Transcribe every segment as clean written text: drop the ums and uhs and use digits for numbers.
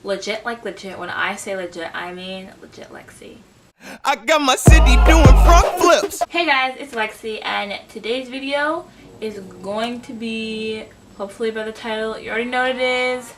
Legit like legit. When I say legit, I mean legit Lexi. I got my city doing front flips. Hey guys, it's Lexi, and today's video is going to be, hopefully by the title, you already know what it is,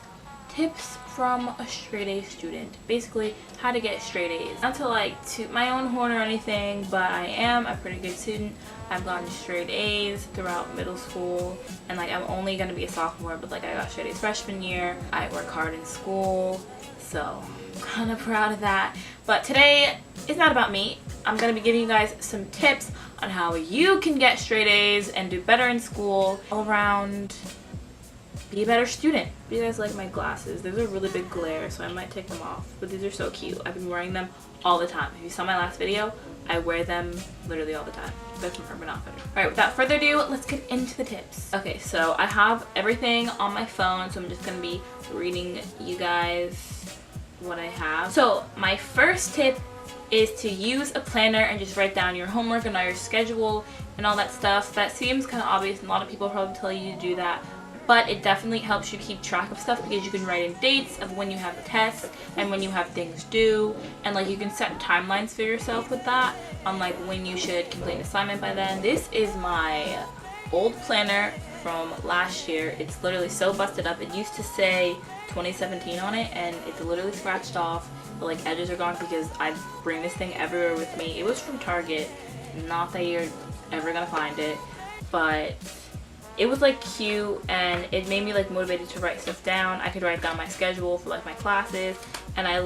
tips from a straight A student. Basically, how to get straight A's. Not to like toot my own horn or anything, but I am a pretty good student. I've gotten straight A's throughout middle school, and like I'm only gonna be a sophomore, but like I got straight A's freshman year. I work hard in school, so I'm kind of proud of that. But today, it's not about me. I'm gonna be giving you guys some tips on how you can get straight A's and do better in school. All around, be a better student. You guys like my glasses? There's a really big glare, so I might take them off. But these are so cute. I've been wearing them all the time. If you saw my last video, I wear them literally all the time. That's from Urban Outfitters. Alright, without further ado, let's get into the tips. Okay, so I have everything on my phone, so I'm just gonna be reading you guys what I have. So my first tip is to use a planner and just write down your homework and all your schedule and all that stuff. That seems kind of obvious, and a lot of people probably tell you to do that, but it definitely helps you keep track of stuff because you can write in dates of when you have the tests and when you have things due, and like you can set timelines for yourself with that on like when you should complete an assignment by then. This is my old planner from last year. It's literally so busted up. It used to say 2017 on it, and it's literally scratched off. The like edges are gone because I bring this thing everywhere with me. It was from Target. Not that you're ever gonna find it, but it was like cute, and it made me like motivated to write stuff down. I could write down my schedule for like my classes, and I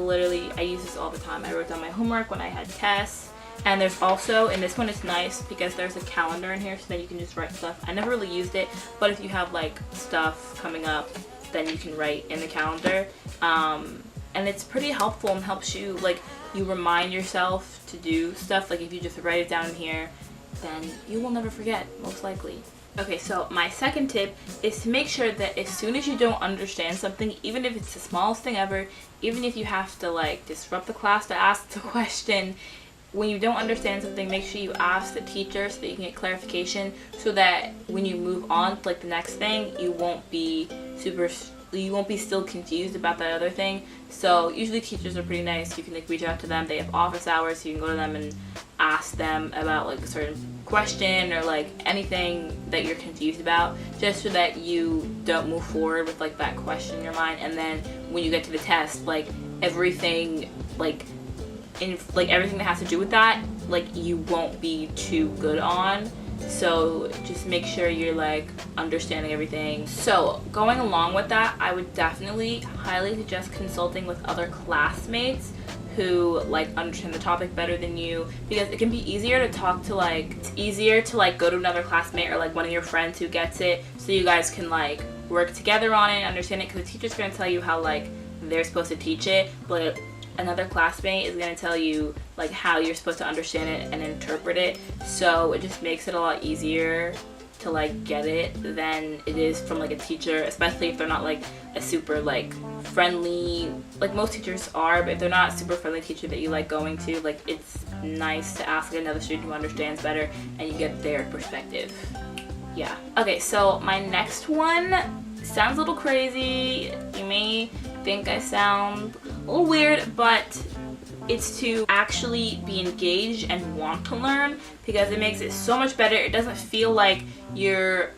use this all the time. I wrote down my homework when I had tests. And there's also, in this one it's nice because there's a calendar in here so that you can just write stuff. I never really used it, but if you have like stuff coming up, then you can write in the calendar. And it's pretty helpful and helps you, like, you remind yourself to do stuff. Like if you just write it down in here, then you will never forget, most likely. Okay, so my second tip is to make sure that as soon as you don't understand something, even if it's the smallest thing ever, even if you have to like disrupt the class to ask the question, when you don't understand something, make sure you ask the teacher so that you can get clarification, so that when you move on to like the next thing, you won't be still confused about that other thing. So usually teachers are pretty nice. You can like reach out to them. They have office hours, so you can go to them and ask them about like a certain question or like anything that you're confused about, just so that you don't move forward with like that question in your mind. And then when you get to the test, like everything everything that has to do with that, like you won't be too good on. So just make sure you're like understanding everything. So going along with that, I would definitely highly suggest consulting with other classmates who like understand the topic better than you, because it can be easier to talk to it's easier to like go to another classmate or like one of your friends who gets it, so you guys can like work together on it and understand it, because the teacher's going to tell you how like they're supposed to teach it, but another classmate is going to tell you like how you're supposed to understand it and interpret it. So it just makes it a lot easier to like get it than it is from like a teacher, especially if they're not like a super like friendly, like most teachers are, but if they're not a super friendly teacher that you like going to, like it's nice to ask another student who understands better and you get their perspective. Yeah. Okay, so my next one sounds a little crazy. You may think I sound a little weird, but it's to actually be engaged and want to learn, because it makes it so much better. It doesn't feel like you're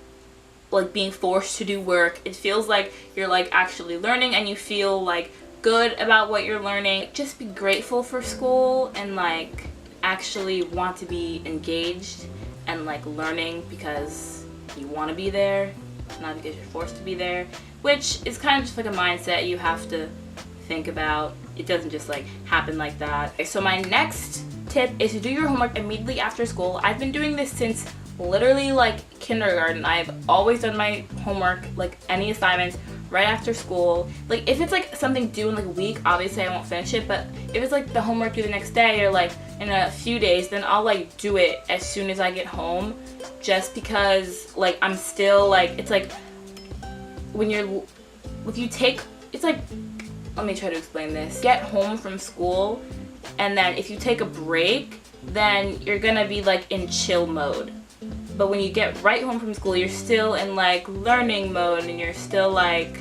like being forced to do work. It feels like you're like actually learning, and you feel like good about what you're learning. Just be grateful for school and like actually want to be engaged and like learning because you want to be there, not because you're forced to be there, which is kind of just like a mindset you have to think about. It doesn't just like happen like that. Okay, so my next tip is to do your homework immediately after school. I've been doing this since literally like kindergarten. I've always done my homework, like any assignments, right after school. Like if it's like something due in like a week, obviously I won't finish it, but if it's like the homework due the next day or like in a few days, then I'll like do it as soon as I get home, just because like I'm still like, it's like it's like, let me try to explain this. Get home from school, and then if you take a break, then you're gonna be like in chill mode. But when you get right home from school, you're still in like learning mode, and you're still like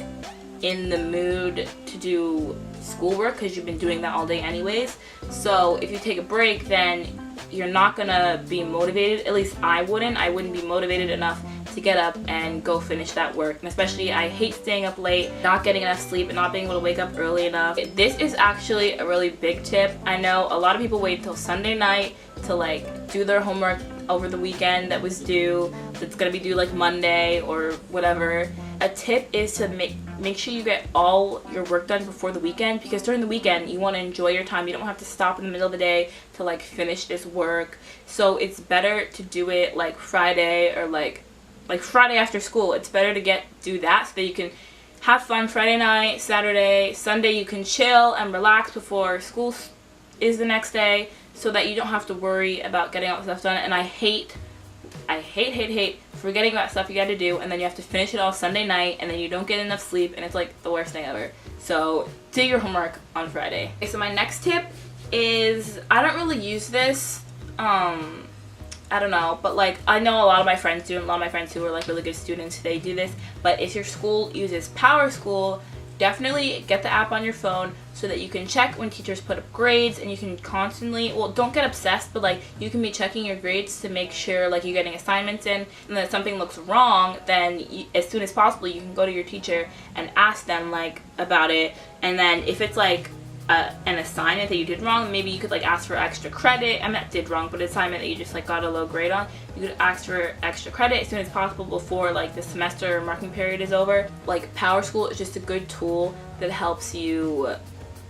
in the mood to do schoolwork because you've been doing that all day anyways. So if you take a break, then you're not gonna be motivated. At least I wouldn't be motivated enough to get up and go finish that work. And especially, I hate staying up late, not getting enough sleep, and not being able to wake up early enough. This is actually a really big tip. I know a lot of people wait till Sunday night to like do their homework over the weekend that was due, that's gonna be due like Monday or whatever. A tip is to make sure you get all your work done before the weekend, because during the weekend you want to enjoy your time. You don't have to stop in the middle of the day to like finish this work. So it's better to do it like Friday, or like Friday after school. It's better to do that so that you can have fun Friday night, Saturday, Sunday you can chill and relax before school is the next day, so that you don't have to worry about getting all the stuff done. And I hate forgetting about stuff you got to do, and then you have to finish it all Sunday night, and then you don't get enough sleep, and it's like the worst thing ever. So do your homework on Friday. Okay, so my next tip is, I don't really use this, I don't know, but like I know a lot of my friends do, and a lot of my friends who are like really good students, they do this. But if your school uses Power School, definitely get the app on your phone so that you can check when teachers put up grades, and you can constantly, well, don't get obsessed, but like you can be checking your grades to make sure like you're getting assignments in, and then if something looks wrong, then as soon as possible you can go to your teacher and ask them like about it. And then if it's like an assignment that you did wrong, maybe you could like ask for extra credit. I'm not did wrong, but an assignment that you just like got a low grade on, you could ask for extra credit as soon as possible before like the semester or marking period is over. Like Power School is just a good tool that helps you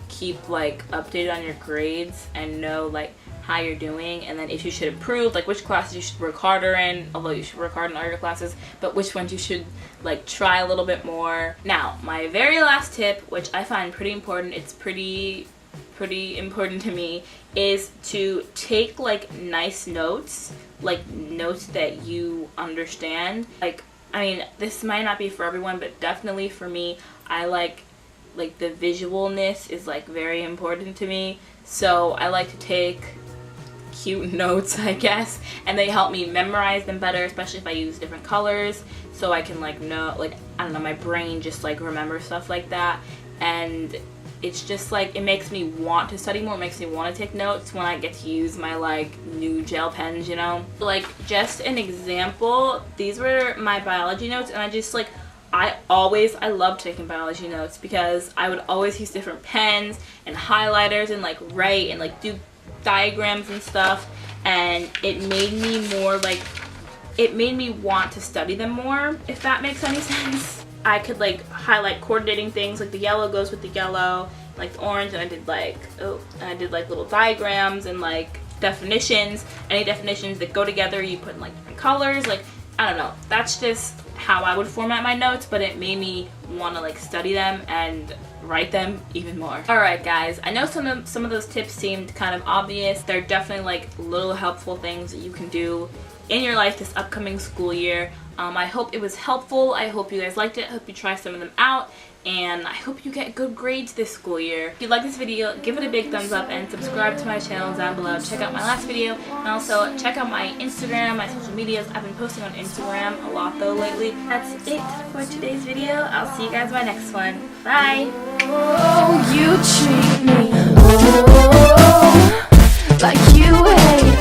keep like updated on your grades and know like how you're doing, and then if you should improve, like which classes you should work harder in, although you should work hard in all your classes, but which ones you should like try a little bit more. Now, my very last tip, which I find pretty important, it's pretty important to me, is to take like nice notes, like notes that you understand. Like, I mean, this might not be for everyone, but definitely for me, I like the visualness is like very important to me. So I like to take cute notes, I guess, and they help me memorize them better, especially if I use different colors, so I can like know, like, I don't know, my brain just like remember stuff like that. And it's just like, it makes me want to study more, it makes me want to take notes when I get to use my like new gel pens, you know. Like, just an example, these were my biology notes, and I just like, I love taking biology notes because I would always use different pens and highlighters and like write and like do diagrams and stuff, and it made me more like, it made me want to study them more, if that makes any sense. I could like highlight coordinating things, like the yellow goes with the yellow, like the orange, and I did like little diagrams and like definitions. Any definitions that go together you put in like different colors. Like, I don't know, that's just how I would format my notes, but it made me want to like study them and write them even more. Alright guys, I know some of those tips seemed kind of obvious. They're definitely like little helpful things that you can do in your life this upcoming school year. I hope it was helpful. I hope you guys liked it. I hope you try some of them out, and I hope you get good grades this school year. If you like this video, give it a big thumbs up and subscribe to my channel down below. Check out my last video, and also check out my Instagram, my social medias. I've been posting on Instagram a lot though lately. That's it for today's video. I'll see you guys in my next one. Bye! Oh, you treat me like you hate